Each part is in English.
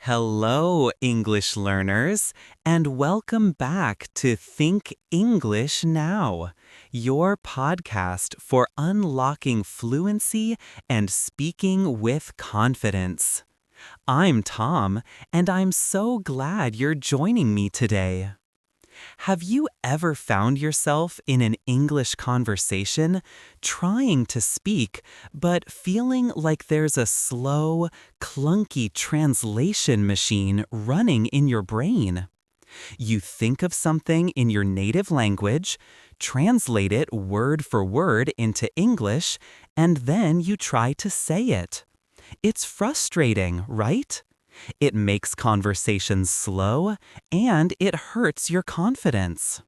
Hello, English learners, and welcome back to Think English Now, your podcast for unlocking fluency and speaking with confidence. I'm Tom, and I'm so glad you're joining me today. Have you ever found yourself in an English conversation trying to speak, but feeling like there's a slow, clunky translation machine running in your brain? You think of something in your native language, translate it word for word into English, and then you try to say it. It's frustrating, right? It makes conversations slow, and it hurts your confidence.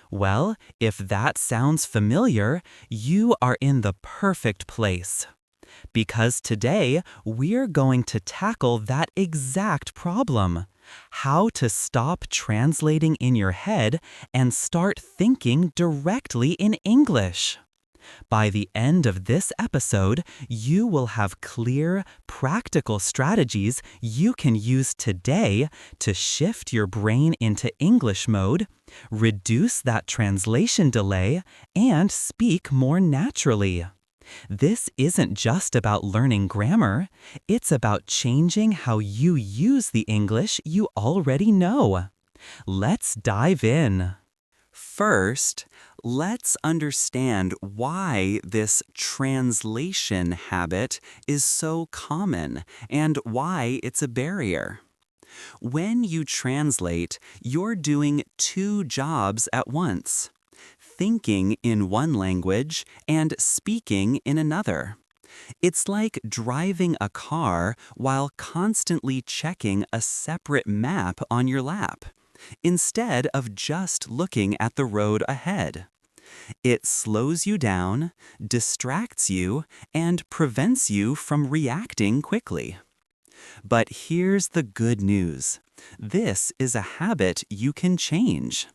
Well, if that sounds familiar, you are in the perfect place. Because today, we're going to tackle that exact problem. How to stop translating in your head and start thinking directly in English. By the end of this episode, you will have clear, practical strategies you can use today to shift your brain into English mode, reduce that translation delay, and speak more naturally. This isn't just about learning grammar, it's about changing how you use the English you already know. Let's dive in. First, let's understand why this translation habit is so common and why it's a barrier. When you translate, you're doing two jobs at once: thinking in one language and speaking in another. It's like driving a car while constantly checking a separate map on your lap, instead of just looking at the road ahead. It slows you down, distracts you, and prevents you from reacting quickly. But here's the good news. This is a habit you can change.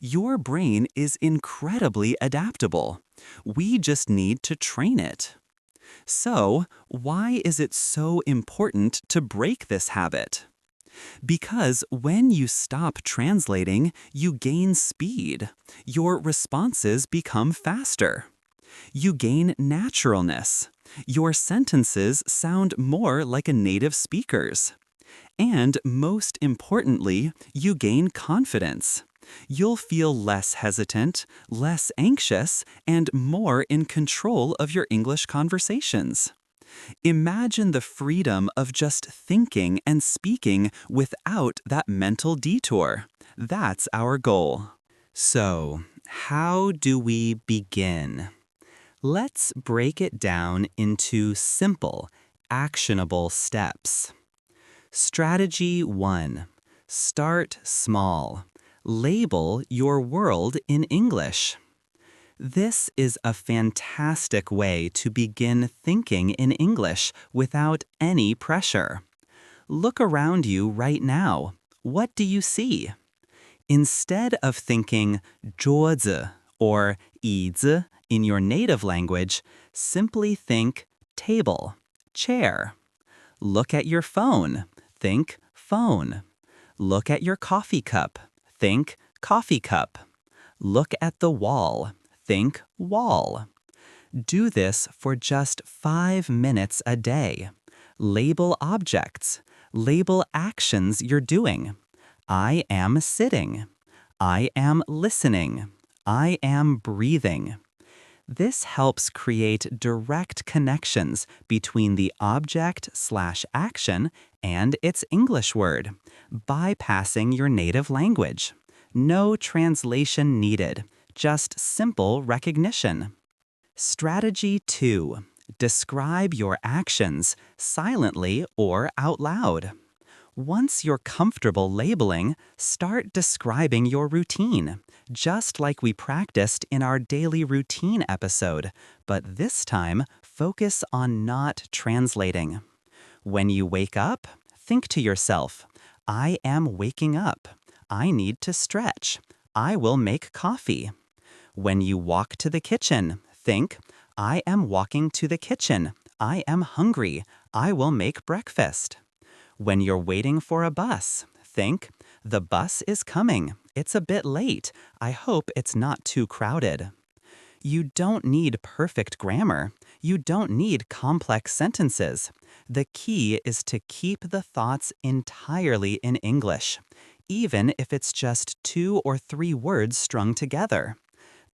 Your brain is incredibly adaptable. We just need to train it. So, why is it so important to break this habit? Because when you stop translating, you gain speed. Your responses become faster. You gain naturalness. Your sentences sound more like a native speaker's. And most importantly, you gain confidence. You'll feel less hesitant, less anxious, and more in control of your English conversations. Imagine the freedom of just thinking and speaking without that mental detour. That's our goal. So, how do we begin? Let's break it down into simple, actionable steps. Strategy 1. Start small. Label your world in English. This is a fantastic way to begin thinking in English without any pressure. Look around you right now. What do you see? Instead of thinking 桌子 or 椅子 in your native language, simply think table, chair. Look at your phone. Think phone. Look at your coffee cup. Think coffee cup. Look at the wall. Think wall. Do this for just 5 minutes a day. Label objects. Label actions you're doing. I am sitting. I am listening. I am breathing. This helps create direct connections between the object/action and its English word, bypassing your native language. No translation needed. Just simple recognition. Strategy 2. Describe your actions silently or out loud. Once you're comfortable labeling, start describing your routine, just like we practiced in our daily routine episode, but this time focus on not translating. When you wake up, think to yourself, I am waking up. I need to stretch. I will make coffee. When you walk to the kitchen, think, I am walking to the kitchen. I am hungry. I will make breakfast. When you're waiting for a bus, think, the bus is coming. It's a bit late. I hope it's not too crowded. You don't need perfect grammar. You don't need complex sentences. The key is to keep the thoughts entirely in English, even if it's just 2 or 3 words strung together.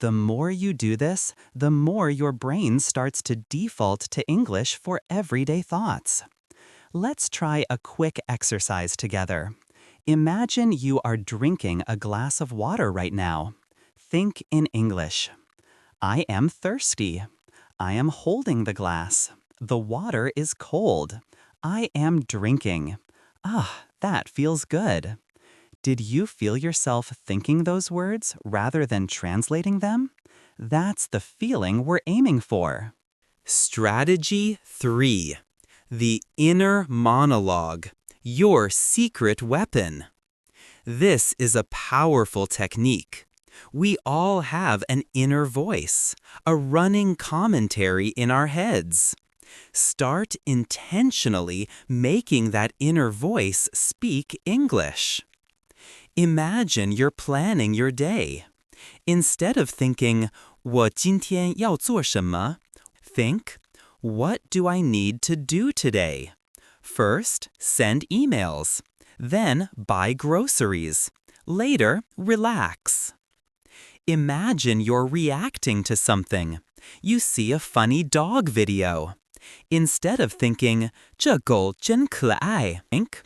The more you do this, the more your brain starts to default to English for everyday thoughts. Let's try a quick exercise together. Imagine you are drinking a glass of water right now. Think in English. I am thirsty. I am holding the glass. The water is cold. I am drinking. Ah, that feels good. Did you feel yourself thinking those words rather than translating them? That's the feeling we're aiming for. Strategy 3. The inner monologue, your secret weapon. This is a powerful technique. We all have an inner voice, a running commentary in our heads. Start intentionally making that inner voice speak English. Imagine you're planning your day. Instead of thinking, 我今天要做什么? Think, what do I need to do today? First, send emails. Then, buy groceries. Later, relax. Imagine you're reacting to something. You see a funny dog video. Instead of thinking, 这狗真可爱, think,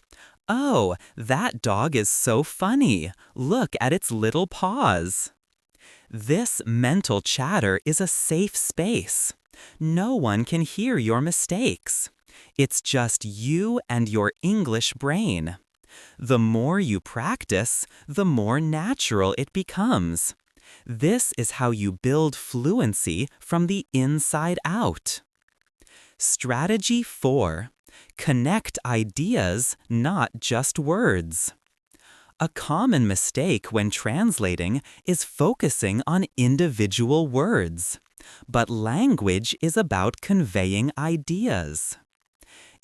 oh, that dog is so funny. Look at its little paws. This mental chatter is a safe space. No one can hear your mistakes. It's just you and your English brain. The more you practice, the more natural it becomes. This is how you build fluency from the inside out. Strategy 4. Connect ideas, not just words. A common mistake when translating is focusing on individual words. But language is about conveying ideas.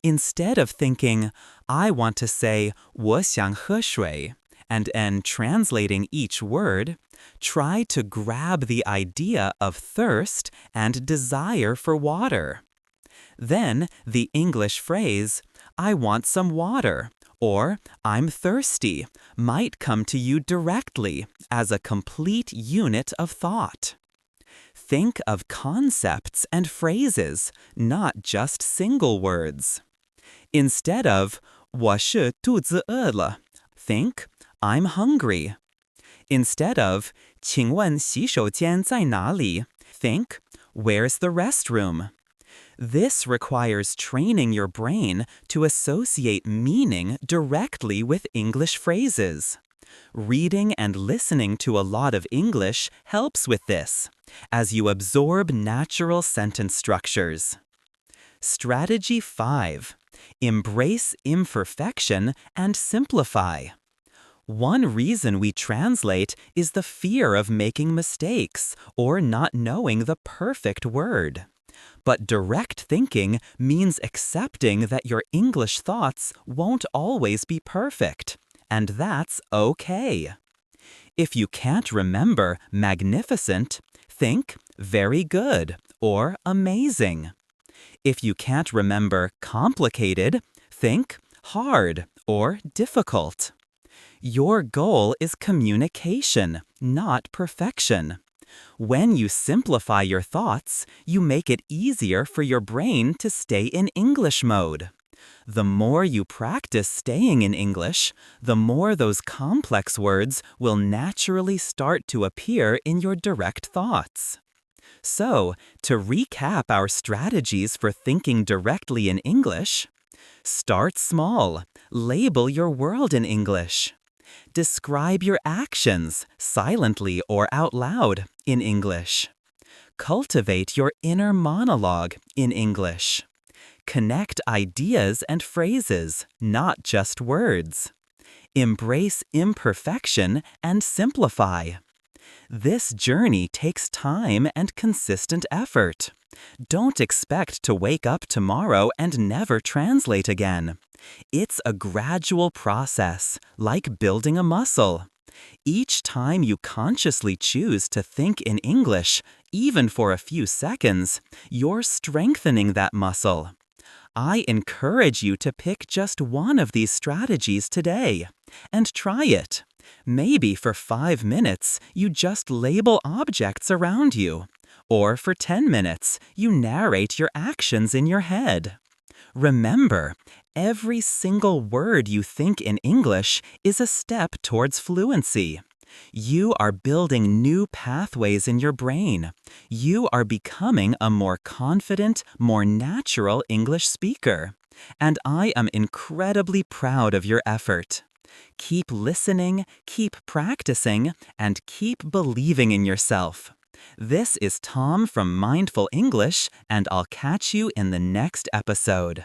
Instead of thinking, I want to say, 我想喝水, and translating each word, try to grab the idea of thirst and desire for water. Then the English phrase, I want some water, or I'm thirsty, might come to you directly as a complete unit of thought. Think of concepts and phrases, not just single words. Instead of 我是肚子饿了, think I'm hungry. Instead of 请问洗手间在哪里? Think where's the restroom? This requires training your brain to associate meaning directly with English phrases. Reading and listening to a lot of English helps with this, as you absorb natural sentence structures. Strategy 5. Embrace imperfection and simplify. One reason we translate is the fear of making mistakes or not knowing the perfect word. But direct thinking means accepting that your English thoughts won't always be perfect, and that's okay. If you can't remember magnificent, think very good or amazing. If you can't remember complicated, think hard or difficult. Your goal is communication, not perfection. When you simplify your thoughts, you make it easier for your brain to stay in English mode. The more you practice staying in English, the more those complex words will naturally start to appear in your direct thoughts. So, to recap our strategies for thinking directly in English, start small. Label your world in English. Describe your actions, silently or out loud, in English. Cultivate your inner monologue in English. Connect ideas and phrases, not just words. Embrace imperfection and simplify. This journey takes time and consistent effort. Don't expect to wake up tomorrow and never translate again. It's a gradual process, like building a muscle. Each time you consciously choose to think in English, even for a few seconds, you're strengthening that muscle. I encourage you to pick just one of these strategies today and try it. Maybe for 5 minutes, you just label objects around you. Or for 10 minutes, you narrate your actions in your head. Remember, every single word you think in English is a step towards fluency. You are building new pathways in your brain. You are becoming a more confident, more natural English speaker. And I am incredibly proud of your effort. Keep listening, keep practicing, and keep believing in yourself. This is Tom from Mindful English, and I'll catch you in the next episode.